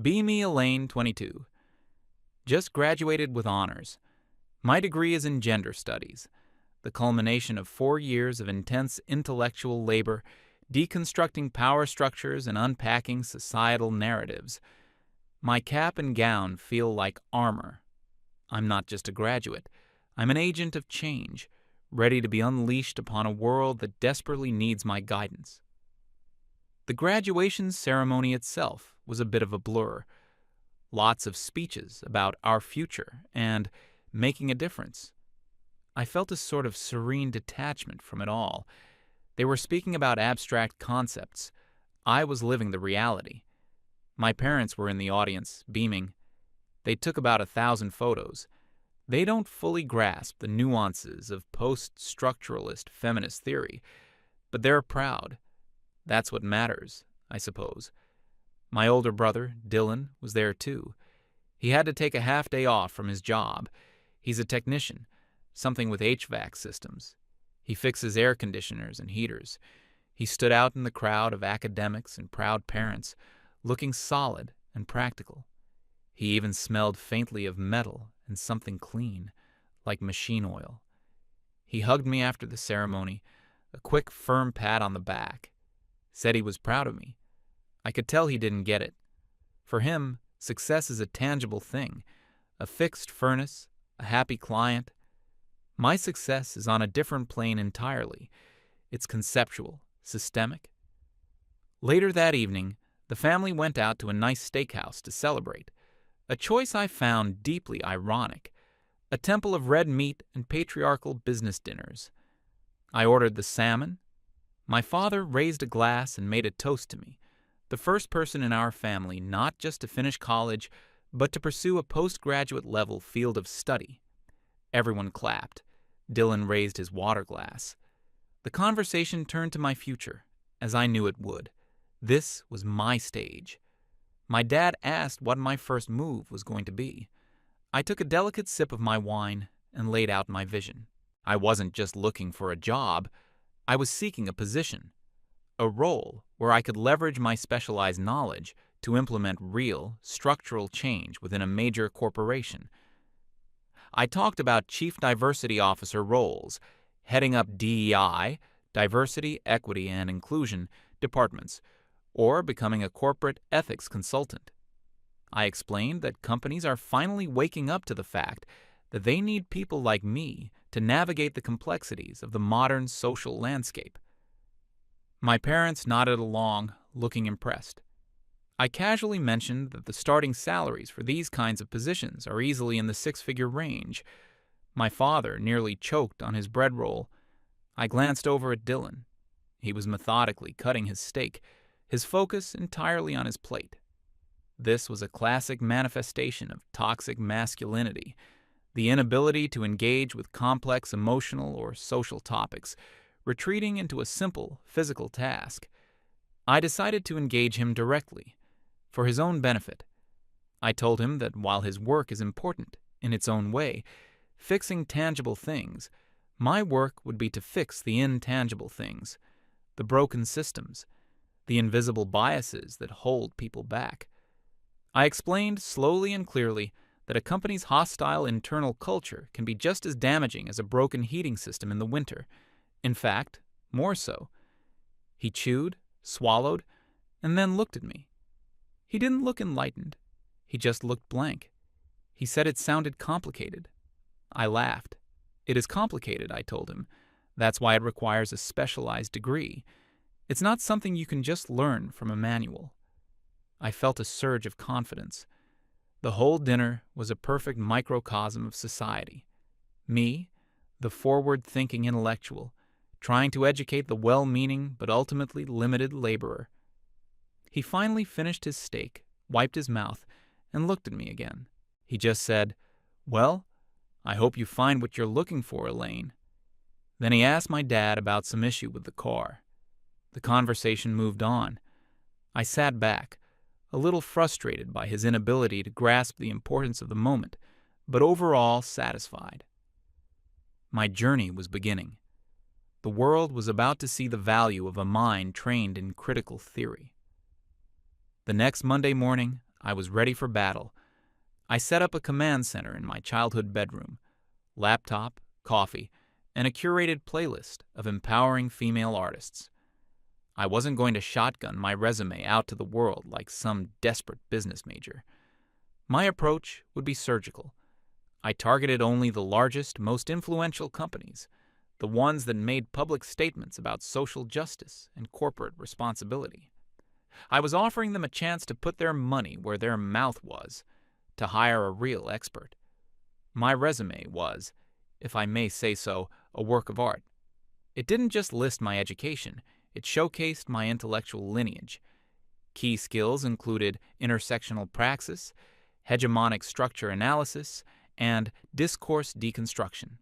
Be me Elaine, 22. Just graduated with honors. My degree is in gender studies, the culmination of 4 years of intense intellectual labor, deconstructing power structures and unpacking societal narratives. My cap and gown feel like armor. I'm not just a graduate. I'm an agent of change, ready to be unleashed upon a world that desperately needs my guidance. The graduation ceremony itself was a bit of a blur. Lots of speeches about our future and making a difference. I felt a sort of serene detachment from it all. They were speaking about abstract concepts. I was living the reality. My parents were in the audience, beaming. They took about 1,000 photos. They don't fully grasp the nuances of post-structuralist feminist theory, but they're proud. That's what matters, I suppose. My older brother, Dylan, was there too. He had to take a half day off from his job. He's a technician, something with HVAC systems. He fixes air conditioners and heaters. He stood out in the crowd of academics and proud parents, looking solid and practical. He even smelled faintly of metal and something clean, like machine oil. He hugged me after the ceremony, a quick, firm pat on the back. Said he was proud of me. I could tell he didn't get it. For him, success is a tangible thing, a fixed furnace, a happy client. My success is on a different plane entirely. It's conceptual, systemic. Later that evening, the family went out to a nice steakhouse to celebrate, a choice I found deeply ironic, a temple of red meat and patriarchal business dinners. I ordered the salmon. My father raised a glass and made a toast to me, the first person in our family not just to finish college, but to pursue a postgraduate level field of study. Everyone clapped. Dylan raised his water glass. The conversation turned to my future, as I knew it would. This was my stage. My dad asked what my first move was going to be. I took a delicate sip of my wine and laid out my vision. I wasn't just looking for a job. I was seeking a position, a role where I could leverage my specialized knowledge to implement real, structural change within a major corporation. I talked about Chief Diversity Officer roles, heading up DEI, Diversity, Equity, and Inclusion departments, or becoming a corporate ethics consultant. I explained that companies are finally waking up to the fact that they need people like me to navigate the complexities of the modern social landscape. My parents nodded along, looking impressed. I casually mentioned that the starting salaries for these kinds of positions are easily in the 6-figure range. My father nearly choked on his bread roll. I glanced over at Dylan. He was methodically cutting his steak, his focus entirely on his plate. This was a classic manifestation of toxic masculinity, the inability to engage with complex emotional or social topics, retreating into a simple physical task. I decided to engage him directly, for his own benefit. I told him that while his work is important in its own way, fixing tangible things, my work would be to fix the intangible things, the broken systems, the invisible biases that hold people back. I explained slowly and clearly that a company's hostile internal culture can be just as damaging as a broken heating system in the winter. In fact, more so. He chewed, swallowed, and then looked at me. He didn't look enlightened. He just looked blank. He said it sounded complicated. I laughed. It is complicated, I told him. That's why it requires a specialized degree. It's not something you can just learn from a manual. I felt a surge of confidence. The whole dinner was a perfect microcosm of society. Me, the forward-thinking intellectual, trying to educate the well-meaning but ultimately limited laborer. He finally finished his steak, wiped his mouth, and looked at me again. He just said, "Well, I hope you find what you're looking for, Elaine." Then he asked my dad about some issue with the car. The conversation moved on. I sat back, a little frustrated by his inability to grasp the importance of the moment, but overall satisfied. My journey was beginning. The world was about to see the value of a mind trained in critical theory. The next Monday morning, I was ready for battle. I set up a command center in my childhood bedroom, laptop, coffee, and a curated playlist of empowering female artists. I wasn't going to shotgun my resume out to the world like some desperate business major. My approach would be surgical. I targeted only the largest, most influential companies, the ones that made public statements about social justice and corporate responsibility. I was offering them a chance to put their money where their mouth was, to hire a real expert. My resume was, if I may say so, a work of art. It didn't just list my education, it showcased my intellectual lineage. Key skills included intersectional praxis, hegemonic structure analysis, and discourse deconstruction.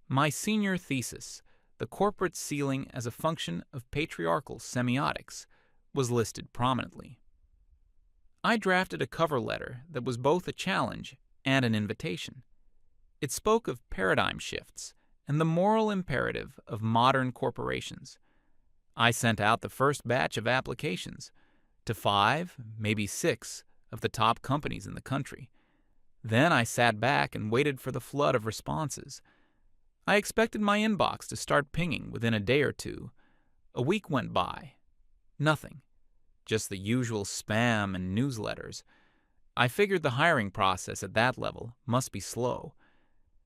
My senior thesis, The Corporate Ceiling as a Function of Patriarchal Semiotics, was listed prominently. I drafted a cover letter that was both a challenge and an invitation. It spoke of paradigm shifts and the moral imperative of modern corporations. I sent out the first batch of applications to 5, maybe 6 of the top companies in the country. Then I sat back and waited for the flood of responses. I expected my inbox to start pinging within a day or two. A week went by. Nothing. Just the usual spam and newsletters. I figured the hiring process at that level must be slow.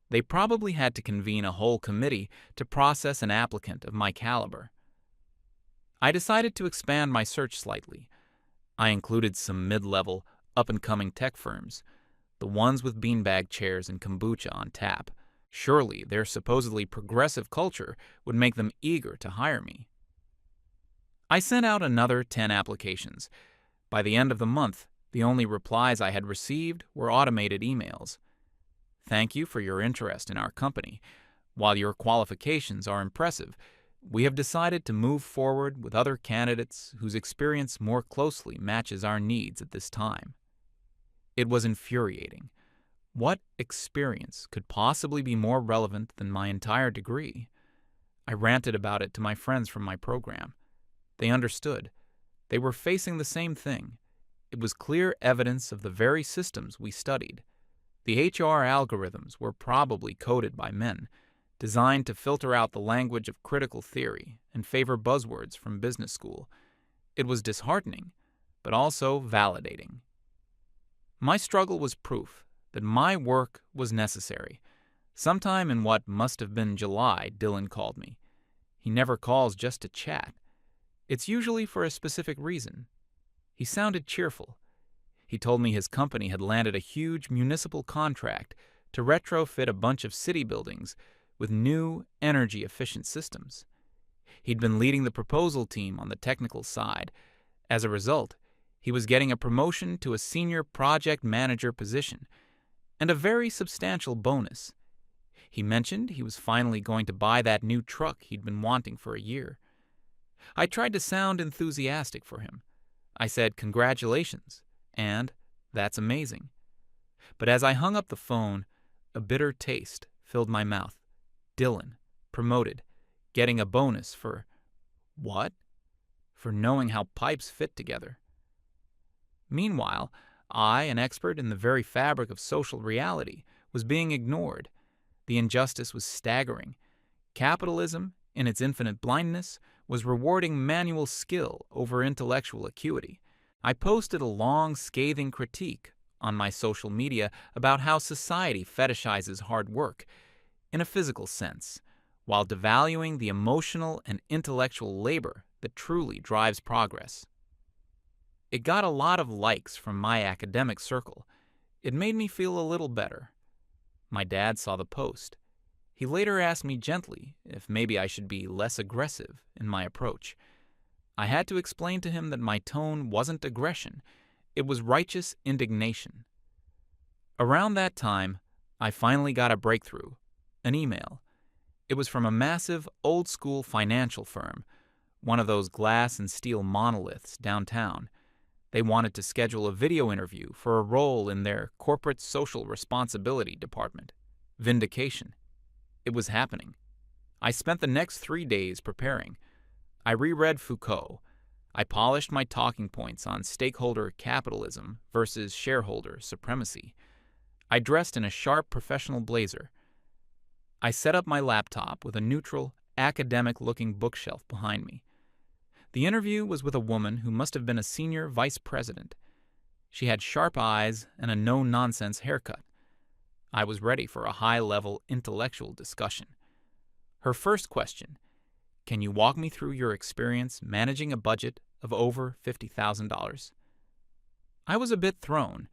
They probably had to convene a whole committee to process an applicant of my caliber. I decided to expand my search slightly. I included some mid-level, up-and-coming tech firms, the ones with beanbag chairs and kombucha on tap. Surely their supposedly progressive culture would make them eager to hire me. I sent out another 10 applications. By the end of the month, the only replies I had received were automated emails. Thank you for your interest in our company. While your qualifications are impressive, we have decided to move forward with other candidates whose experience more closely matches our needs at this time. It was infuriating. What experience could possibly be more relevant than my entire degree? I ranted about it to my friends from my program. They understood. They were facing the same thing. It was clear evidence of the very systems we studied. The HR algorithms were probably coded by men, designed to filter out the language of critical theory and favor buzzwords from business school. It was disheartening, but also validating. My struggle was proof that my work was necessary. Sometime in what must have been July, Dylan called me. He never calls just to chat. It's usually for a specific reason. He sounded cheerful. He told me his company had landed a huge municipal contract to retrofit a bunch of city buildings with new, energy-efficient systems. He'd been leading the proposal team on the technical side. As a result, he was getting a promotion to a senior project manager position and a very substantial bonus. He mentioned he was finally going to buy that new truck he'd been wanting for a year. I tried to sound enthusiastic for him. I said, "Congratulations," and "That's amazing." But as I hung up the phone, a bitter taste filled my mouth. Dylan, promoted, getting a bonus for what? For knowing how pipes fit together. Meanwhile, I, an expert in the very fabric of social reality, was being ignored. The injustice was staggering. Capitalism, in its infinite blindness, was rewarding manual skill over intellectual acuity. I posted a long, scathing critique on my social media about how society fetishizes hard work, in a physical sense, while devaluing the emotional and intellectual labor that truly drives progress. It got a lot of likes from my academic circle. It made me feel a little better. My dad saw the post. He later asked me gently if maybe I should be less aggressive in my approach. I had to explain to him that my tone wasn't aggression, it was righteous indignation. Around that time, I finally got a breakthrough, an email. It was from a massive, old-school financial firm, one of those glass and steel monoliths downtown. They wanted to schedule a video interview for a role in their corporate social responsibility department, Vindication. It was happening. I spent the next 3 days preparing. I reread Foucault. I polished my talking points on stakeholder capitalism versus shareholder supremacy. I dressed in a sharp professional blazer. I set up my laptop with a neutral, academic-looking bookshelf behind me. The interview was with a woman who must have been a senior vice president. She had sharp eyes and a no-nonsense haircut. I was ready for a high-level intellectual discussion. Her first question: "Can you walk me through your experience managing a budget of over $50,000? I was a bit thrown.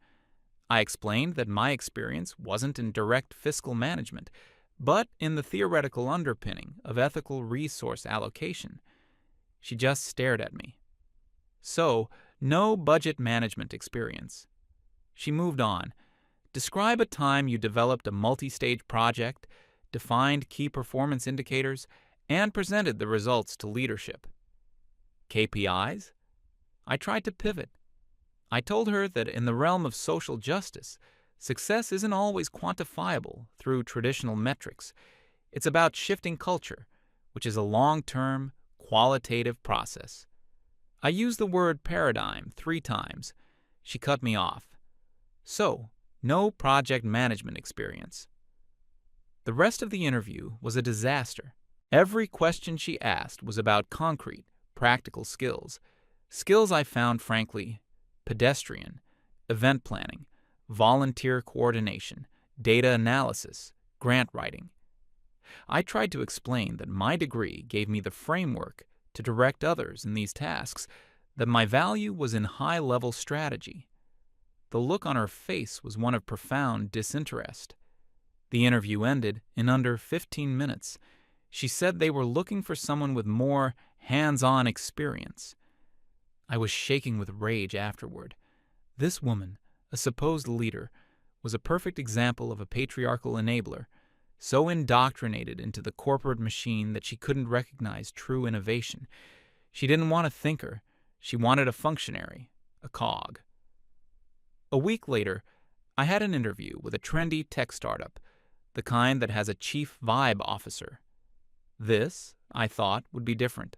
I explained that my experience wasn't in direct fiscal management, but in the theoretical underpinning of ethical resource allocation. She just stared at me. So, no budget management experience. She moved on. Describe a time you developed a multi-stage project, defined key performance indicators, and presented the results to leadership. KPIs? I tried to pivot. I told her that in the realm of social justice, success isn't always quantifiable through traditional metrics. It's about shifting culture, which is a long-term, qualitative process. I used the word paradigm 3 times. She cut me off. So, no project management experience. The rest of the interview was a disaster. Every question she asked was about concrete, practical skills. Skills I found, frankly, pedestrian, event planning, volunteer coordination, data analysis, grant writing. I tried to explain that my degree gave me the framework to direct others in these tasks, that my value was in high-level strategy. The look on her face was one of profound disinterest. The interview ended in under 15 minutes. She said they were looking for someone with more hands-on experience. I was shaking with rage afterward. This woman, a supposed leader, was a perfect example of a patriarchal enabler, so indoctrinated into the corporate machine that she couldn't recognize true innovation. She didn't want a thinker. She wanted a functionary, a cog. A week later, I had an interview with a trendy tech startup, the kind that has a chief vibe officer. This, I thought, would be different.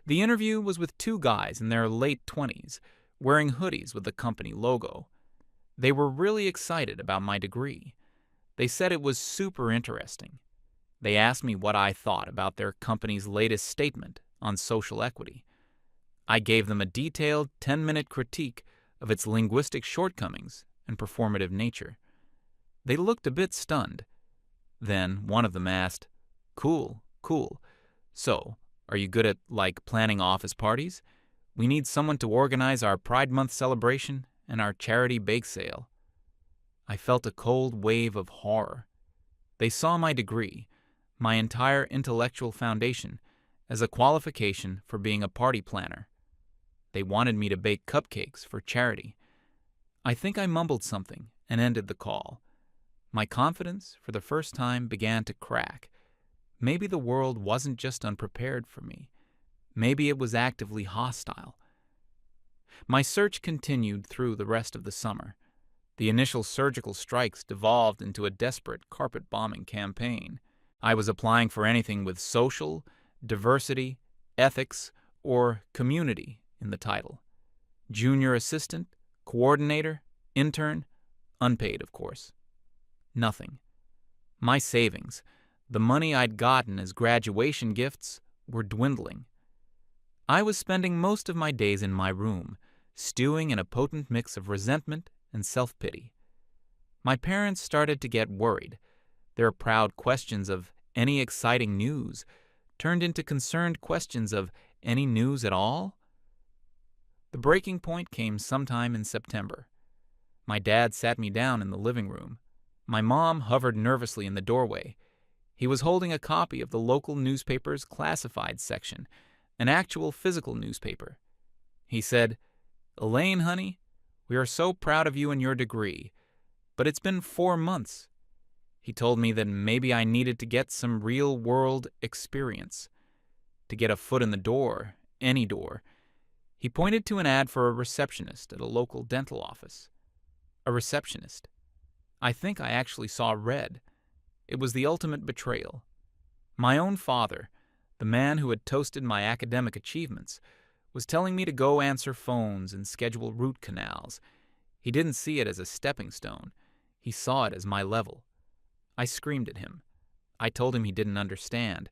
The interview was with 2 guys in their late 20s, wearing hoodies with the company logo. They were really excited about my degree. They said it was super interesting. They asked me what I thought about their company's latest statement on social equity. I gave them a detailed 10-minute critique of its linguistic shortcomings and performative nature. They looked a bit stunned. Then one of them asked, Cool. So, are you good at, planning office parties? We need someone to organize our Pride Month celebration and our charity bake sale." I felt a cold wave of horror. They saw my degree, my entire intellectual foundation, as a qualification for being a party planner. They wanted me to bake cupcakes for charity. I think I mumbled something and ended the call. My confidence, for the first time, began to crack. Maybe the world wasn't just unprepared for me. Maybe it was actively hostile. My search continued through the rest of the summer. The initial surgical strikes devolved into a desperate carpet-bombing campaign. I was applying for anything with social, diversity, ethics, or community in the title. Junior assistant, coordinator, intern, unpaid, of course. Nothing. My savings, the money I'd gotten as graduation gifts, were dwindling. I was spending most of my days in my room, stewing in a potent mix of resentment and self-pity. My parents started to get worried. Their proud questions of any exciting news turned into concerned questions of any news at all. The breaking point came sometime in September. My dad sat me down in the living room. My mom hovered nervously in the doorway. He was holding a copy of the local newspaper's classified section, an actual physical newspaper. He said, "Elaine, honey, we are so proud of you and your degree, but it's been 4 months." He told me that maybe I needed to get some real-world experience, to get a foot in the door, any door. He pointed to an ad for a receptionist at a local dental office. A receptionist. I think I actually saw red. It was the ultimate betrayal. My own father, the man who had toasted my academic achievements, was telling me to go answer phones and schedule root canals. He didn't see it as a stepping stone. He saw it as my level. I screamed at him. I told him he didn't understand,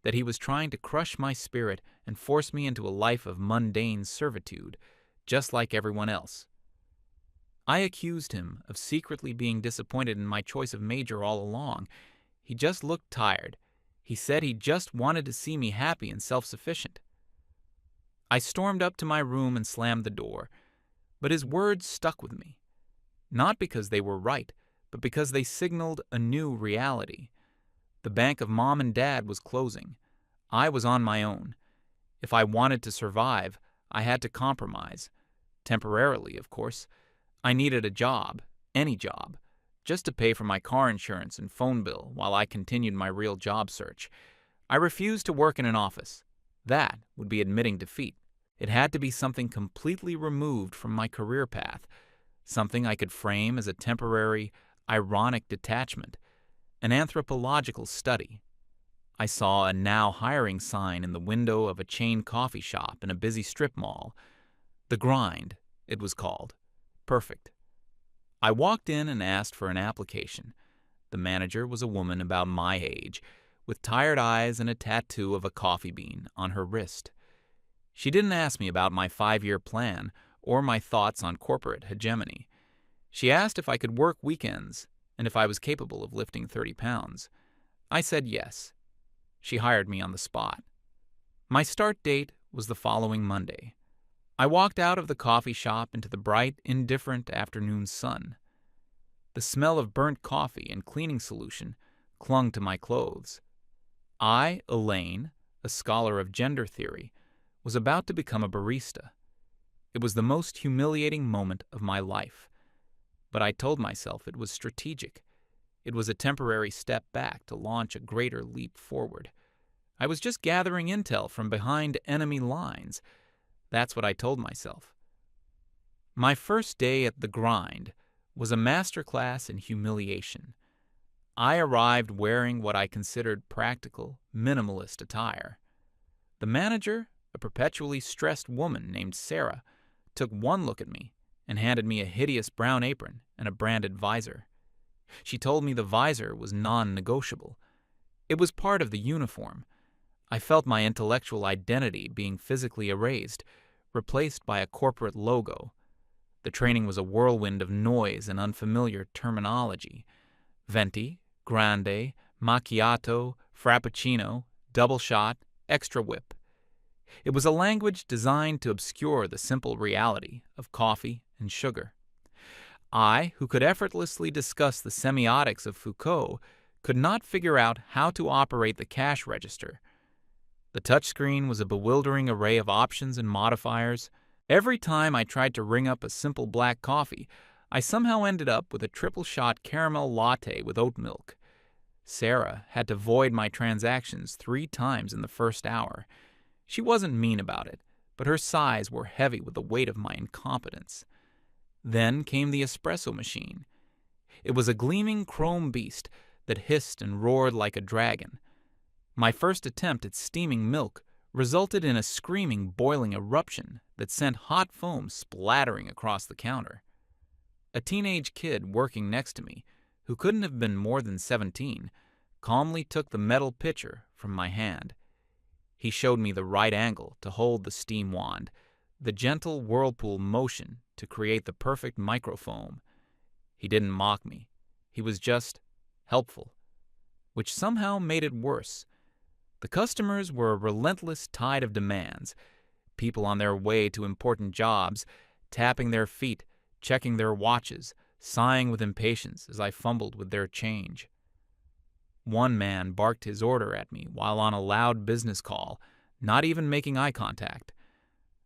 that he was trying to crush my spirit and force me into a life of mundane servitude, just like everyone else. I accused him of secretly being disappointed in my choice of major all along. He just looked tired. He said he just wanted to see me happy and self-sufficient. I stormed up to my room and slammed the door, but his words stuck with me. Not because they were right, but because they signaled a new reality. The bank of Mom and Dad was closing. I was on my own. If I wanted to survive, I had to compromise. Temporarily, of course. I needed a job, any job, just to pay for my car insurance and phone bill while I continued my real job search. I refused to work in an office. That would be admitting defeat. It had to be something completely removed from my career path, something I could frame as a temporary, ironic detachment, an anthropological study. I saw a now hiring sign in the window of a chain coffee shop in a busy strip mall. The Grind, it was called. Perfect. I walked in and asked for an application. The manager was a woman about my age, with tired eyes and a tattoo of a coffee bean on her wrist. She didn't ask me about my 5-year plan or my thoughts on corporate hegemony. She asked if I could work weekends and if I was capable of lifting 30 pounds. I said yes. She hired me on the spot. My start date was the following Monday. I walked out of the coffee shop into the bright, indifferent afternoon sun. The smell of burnt coffee and cleaning solution clung to my clothes. I, Elaine, a scholar of gender theory, was about to become a barista. It was the most humiliating moment of my life. But I told myself it was strategic. It was a temporary step back to launch a greater leap forward. I was just gathering intel from behind enemy lines. That's what I told myself. My first day at the Grind was a masterclass in humiliation. I arrived wearing what I considered practical, minimalist attire. The manager, a perpetually stressed woman named Sarah, took one look at me and handed me a hideous brown apron and a branded visor. She told me the visor was non-negotiable. It was part of the uniform. I felt my intellectual identity being physically erased, replaced by a corporate logo. The training was a whirlwind of noise and unfamiliar terminology. Venti, grande, macchiato, frappuccino, double shot, extra whip. It was a language designed to obscure the simple reality of coffee and sugar. I, who could effortlessly discuss the semiotics of Foucault, could not figure out how to operate the cash register. The touchscreen was a bewildering array of options and modifiers. Every time I tried to ring up a simple black coffee, I somehow ended up with a triple-shot caramel latte with oat milk. Sarah had to void my transactions 3 times in the first hour. She wasn't mean about it, but her sighs were heavy with the weight of my incompetence. Then came the espresso machine. It was a gleaming chrome beast that hissed and roared like a dragon. My first attempt at steaming milk resulted in a screaming, boiling eruption that sent hot foam splattering across the counter. A teenage kid working next to me, who couldn't have been more than 17, calmly took the metal pitcher from my hand. He showed me the right angle to hold the steam wand, the gentle whirlpool motion to create the perfect microfoam. He didn't mock me. He was just helpful, which somehow made it worse. The customers were a relentless tide of demands, people on their way to important jobs, tapping their feet, checking their watches, sighing with impatience as I fumbled with their change. One man barked his order at me while on a loud business call, not even making eye contact.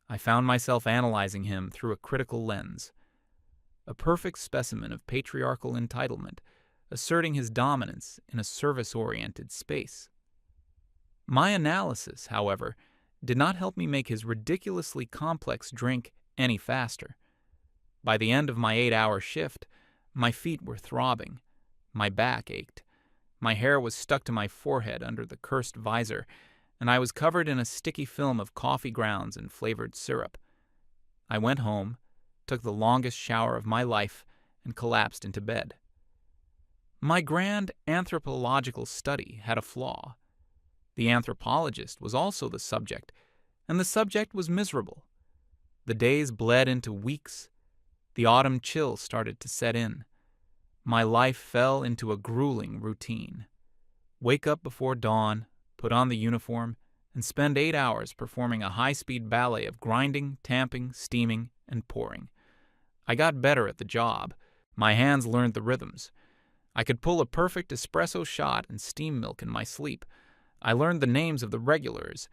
I found myself analyzing him through a critical lens. A perfect specimen of patriarchal entitlement, asserting his dominance in a service-oriented space. My analysis, however, did not help me make his ridiculously complex drink any faster. By the end of my 8-hour shift, my feet were throbbing. My back ached. My hair was stuck to my forehead under the cursed visor, and I was covered in a sticky film of coffee grounds and flavored syrup. I went home, took the longest shower of my life, and collapsed into bed. My grand anthropological study had a flaw. The anthropologist was also the subject, and the subject was miserable. The days bled into weeks. The autumn chill started to set in. My life fell into a grueling routine. Wake up before dawn, put on the uniform, and spend 8 hours performing a high-speed ballet of grinding, tamping, steaming, and pouring. I got better at the job. My hands learned the rhythms. I could pull a perfect espresso shot and steam milk in my sleep. I learned the names of the regulars.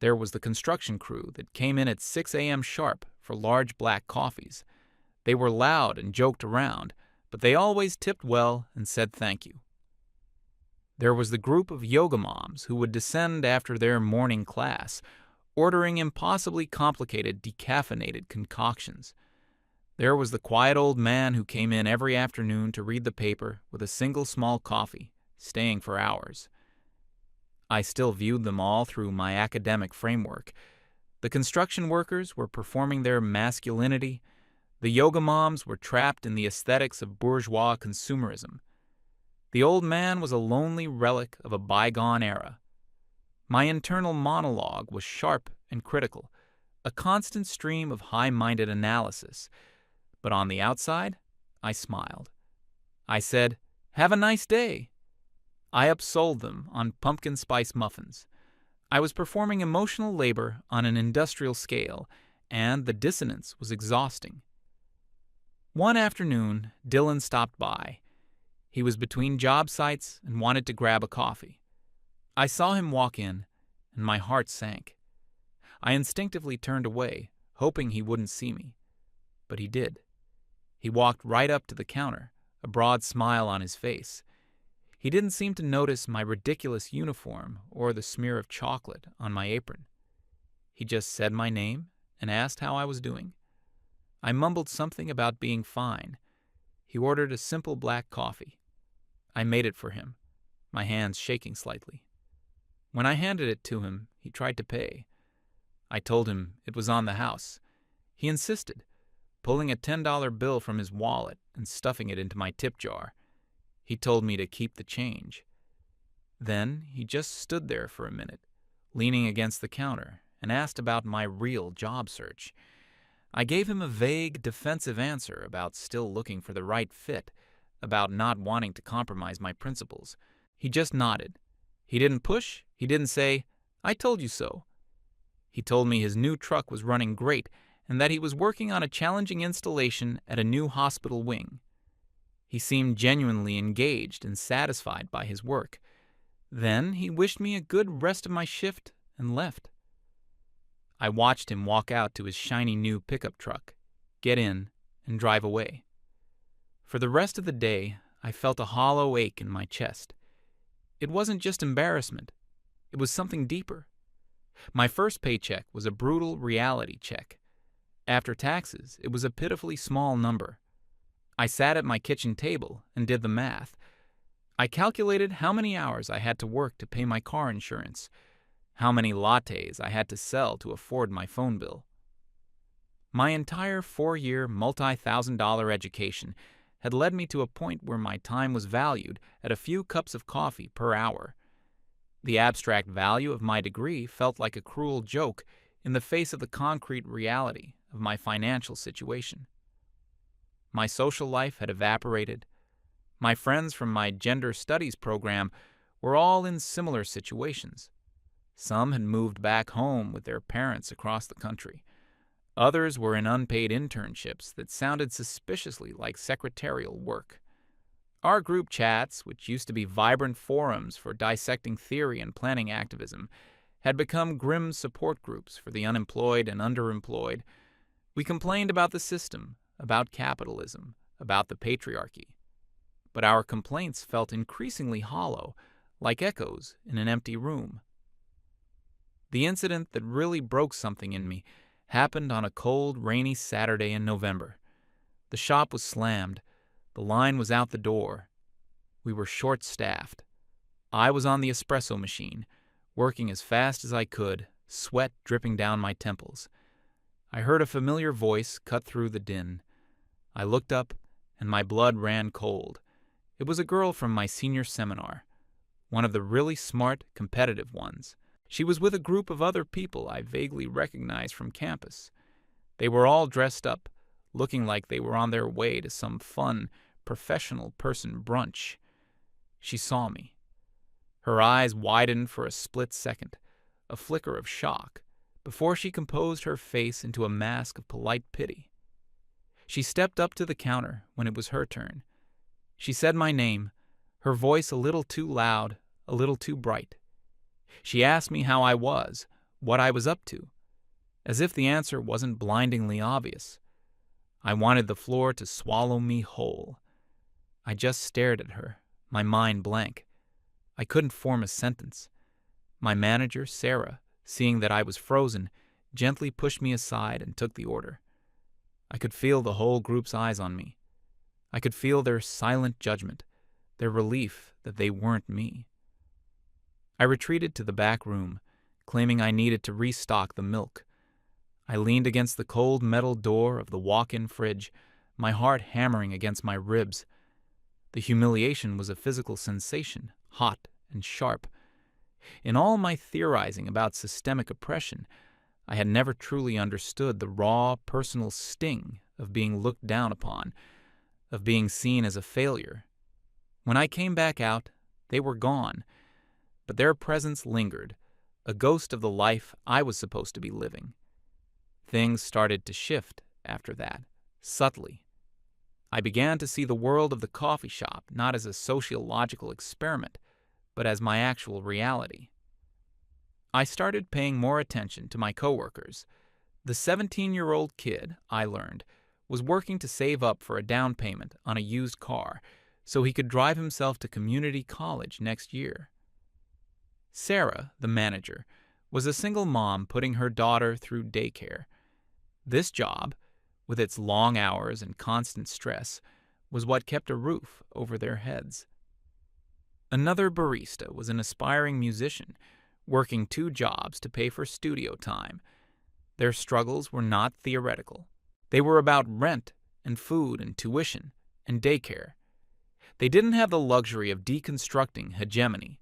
There was the construction crew that came in at 6 a.m. sharp for large black coffees. They were loud and joked around, but they always tipped well and said thank you. There was the group of yoga moms who would descend after their morning class, ordering impossibly complicated decaffeinated concoctions. There was the quiet old man who came in every afternoon to read the paper with a single small coffee, staying for hours. I still viewed them all through my academic framework. The construction workers were performing their masculinity. The yoga moms were trapped in the aesthetics of bourgeois consumerism. The old man was a lonely relic of a bygone era. My internal monologue was sharp and critical, a constant stream of high-minded analysis. But on the outside, I smiled. I said, "Have a nice day." I upsold them on pumpkin spice muffins. I was performing emotional labor on an industrial scale, and the dissonance was exhausting. One afternoon, Dylan stopped by. He was between job sites and wanted to grab a coffee. I saw him walk in, and my heart sank. I instinctively turned away, hoping he wouldn't see me. But he did. He walked right up to the counter, a broad smile on his face. He didn't seem to notice my ridiculous uniform or the smear of chocolate on my apron. He just said my name and asked how I was doing. I mumbled something about being fine. He ordered a simple black coffee. I made it for him, my hands shaking slightly. When I handed it to him, he tried to pay. I told him it was on the house. He insisted, pulling a $10 bill from his wallet and stuffing it into my tip jar. He told me to keep the change. Then he just stood there for a minute, leaning against the counter, and asked about my real job search. I gave him a vague, defensive answer about still looking for the right fit, about not wanting to compromise my principles. He just nodded. He didn't push. He didn't say, "I told you so." He told me his new truck was running great and that he was working on a challenging installation at a new hospital wing. He seemed genuinely engaged and satisfied by his work. Then he wished me a good rest of my shift and left. I watched him walk out to his shiny new pickup truck, get in, and drive away. For the rest of the day, I felt a hollow ache in my chest. It wasn't just embarrassment. It was something deeper. My first paycheck was a brutal reality check. After taxes, it was a pitifully small number. I sat at my kitchen table and did the math. I calculated how many hours I had to work to pay my car insurance, how many lattes I had to sell to afford my phone bill. My entire 4-year, multi-thousand-dollar education had led me to a point where my time was valued at a few cups of coffee per hour. The abstract value of my degree felt like a cruel joke in the face of the concrete reality of my financial situation. My social life had evaporated. My friends from my gender studies program were all in similar situations. Some had moved back home with their parents across the country. Others were in unpaid internships that sounded suspiciously like secretarial work. Our group chats, which used to be vibrant forums for dissecting theory and planning activism, had become grim support groups for the unemployed and underemployed. We complained about the system, about capitalism, about the patriarchy. But our complaints felt increasingly hollow, like echoes in an empty room. The incident that really broke something in me happened on a cold, rainy Saturday in November. The shop was slammed. The line was out the door. We were short-staffed. I was on the espresso machine, working as fast as I could, sweat dripping down my temples. I heard a familiar voice cut through the din. I looked up, and my blood ran cold. It was a girl from my senior seminar, one of the really smart, competitive ones. She was with a group of other people I vaguely recognized from campus. They were all dressed up, looking like they were on their way to some fun, professional person brunch. She saw me. Her eyes widened for a split second, a flicker of shock, before she composed her face into a mask of polite pity. She stepped up to the counter when it was her turn. She said my name, her voice a little too loud, a little too bright. She asked me how I was, what I was up to, as if the answer wasn't blindingly obvious. I wanted the floor to swallow me whole. I just stared at her, my mind blank. I couldn't form a sentence. My manager, Sarah, seeing that I was frozen, gently pushed me aside and took the order. I could feel the whole group's eyes on me. I could feel their silent judgment, their relief that they weren't me. I retreated to the back room, claiming I needed to restock the milk. I leaned against the cold metal door of the walk-in fridge, my heart hammering against my ribs. The humiliation was a physical sensation, hot and sharp. In all my theorizing about systemic oppression, I had never truly understood the raw, personal sting of being looked down upon, of being seen as a failure. When I came back out, they were gone, but their presence lingered, a ghost of the life I was supposed to be living. Things started to shift after that, subtly. I began to see the world of the coffee shop not as a sociological experiment, but as my actual reality. I started paying more attention to my coworkers. The 17-year-old kid, I learned, was working to save up for a down payment on a used car so he could drive himself to community college next year. Sarah, the manager, was a single mom putting her daughter through daycare. This job, with its long hours and constant stress, was what kept a roof over their heads. Another barista was an aspiring musician, working 2 jobs to pay for studio time. Their struggles were not theoretical. They were about rent and food and tuition and daycare. They didn't have the luxury of deconstructing hegemony.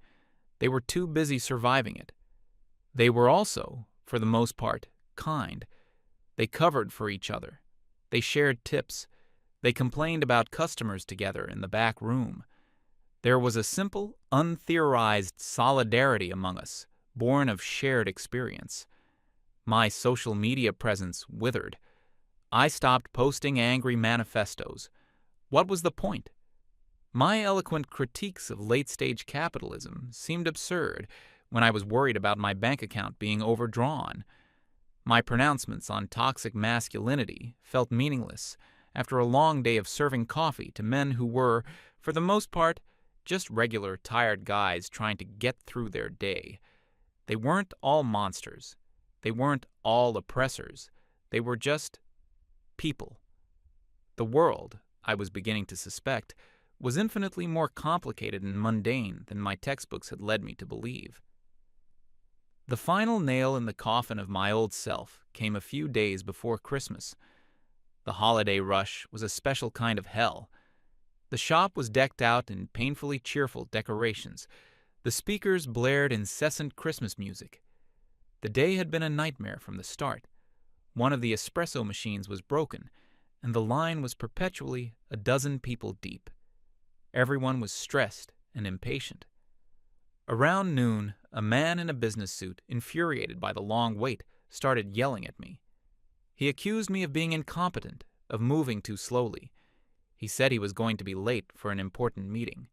They were too busy surviving it. They were also, for the most part, kind. They covered for each other. They shared tips. They complained about customers together in the back room. There was a simple, untheorized solidarity among us, born of shared experience. My social media presence withered. I stopped posting angry manifestos. What was the point? My eloquent critiques of late-stage capitalism seemed absurd when I was worried about my bank account being overdrawn. My pronouncements on toxic masculinity felt meaningless after a long day of serving coffee to men who were, for the most part, just regular tired guys trying to get through their day. They weren't all monsters. They weren't all oppressors. They were just people. The world, I was beginning to suspect, was infinitely more complicated and mundane than my textbooks had led me to believe. The final nail in the coffin of my old self came a few days before Christmas. The holiday rush was a special kind of hell. The shop was decked out in painfully cheerful decorations. The speakers blared incessant Christmas music. The day had been a nightmare from the start. One of the espresso machines was broken, and the line was perpetually a dozen people deep. Everyone was stressed and impatient. Around noon, a man in a business suit, infuriated by the long wait, started yelling at me. He accused me of being incompetent, of moving too slowly. He said he was going to be late for an important meeting.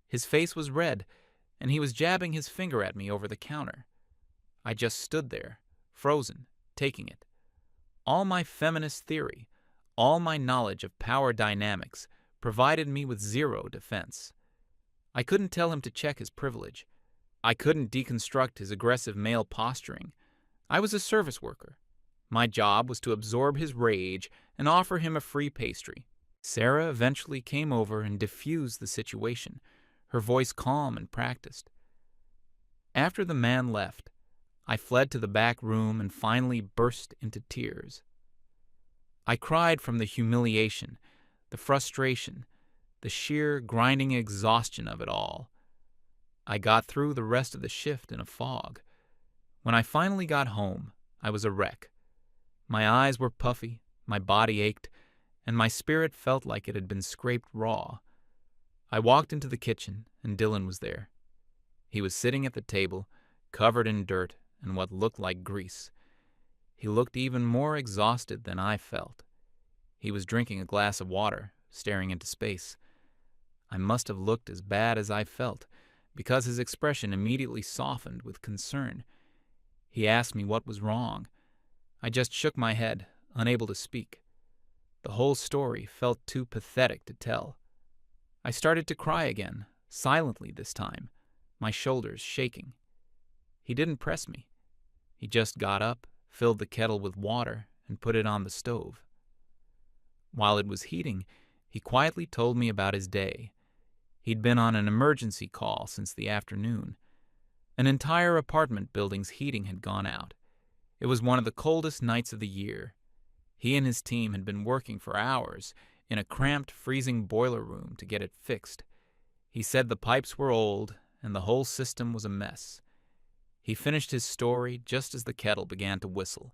His face was red, and he was jabbing his finger at me over the counter. I just stood there, frozen, taking it. All my feminist theory, all my knowledge of power dynamics, provided me with zero defense. I couldn't tell him to check his privilege. I couldn't deconstruct his aggressive male posturing. I was a service worker. My job was to absorb his rage and offer him a free pastry. Sarah eventually came over and diffused the situation, her voice calm and practiced. After the man left, I fled to the back room and finally burst into tears. I cried from the humiliation, the frustration, the sheer grinding exhaustion of it all. I got through the rest of the shift in a fog. When I finally got home, I was a wreck. My eyes were puffy, my body ached, and my spirit felt like it had been scraped raw. I walked into the kitchen, and Dylan was there. He was sitting at the table, covered in dirt and what looked like grease. He looked even more exhausted than I felt. He was drinking a glass of water, staring into space. I must have looked as bad as I felt, because his expression immediately softened with concern. He asked me what was wrong. I just shook my head, unable to speak. The whole story felt too pathetic to tell. I started to cry again, silently this time, my shoulders shaking. He didn't press me. He just got up, filled the kettle with water, and put it on the stove. While it was heating, he quietly told me about his day. He'd been on an emergency call since the afternoon. An entire apartment building's heating had gone out. It was one of the coldest nights of the year. He and his team had been working for hours in a cramped, freezing boiler room to get it fixed. He said the pipes were old and the whole system was a mess. He finished his story just as the kettle began to whistle.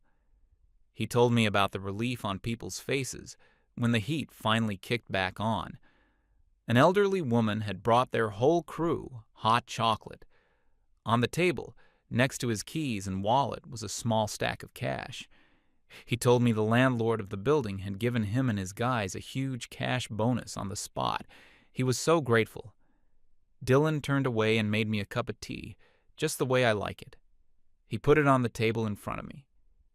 He told me about the relief on people's faces when the heat finally kicked back on. An elderly woman had brought their whole crew hot chocolate. On the table, next to his keys and wallet, was a small stack of cash. He told me the landlord of the building had given him and his guys a huge cash bonus on the spot. He was so grateful. Dylan turned away and made me a cup of tea, just the way I like it. He put it on the table in front of me.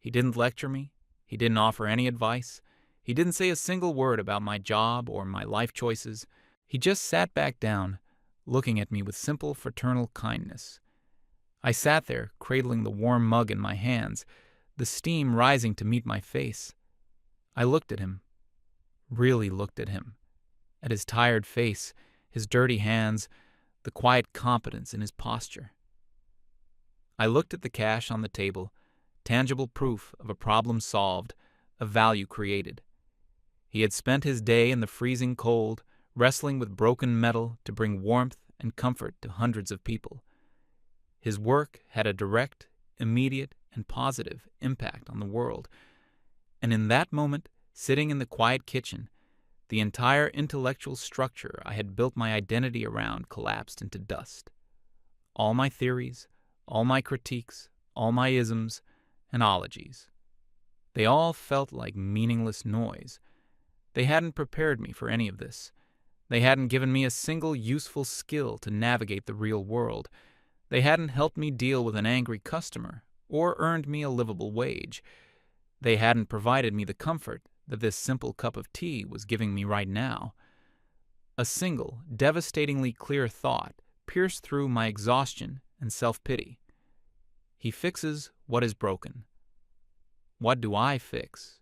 He didn't lecture me. He didn't offer any advice. He didn't say a single word about my job or my life choices. He just sat back down, looking at me with simple fraternal kindness. I sat there, cradling the warm mug in my hands, the steam rising to meet my face. I looked at him, really looked at him, at his tired face, his dirty hands, the quiet competence in his posture. I looked at the cash on the table, tangible proof of a problem solved, of value created. He had spent his day in the freezing cold, wrestling with broken metal to bring warmth and comfort to hundreds of people. His work had a direct, immediate, and positive impact on the world. And in that moment, sitting in the quiet kitchen, the entire intellectual structure I had built my identity around collapsed into dust. All my theories, all my critiques, all my isms and ologies. They all felt like meaningless noise. They hadn't prepared me for any of this. They hadn't given me a single useful skill to navigate the real world. They hadn't helped me deal with an angry customer or earned me a livable wage. They hadn't provided me the comfort that this simple cup of tea was giving me right now. A single, devastatingly clear thought pierced through my exhaustion and self-pity. He fixes what is broken. What do I fix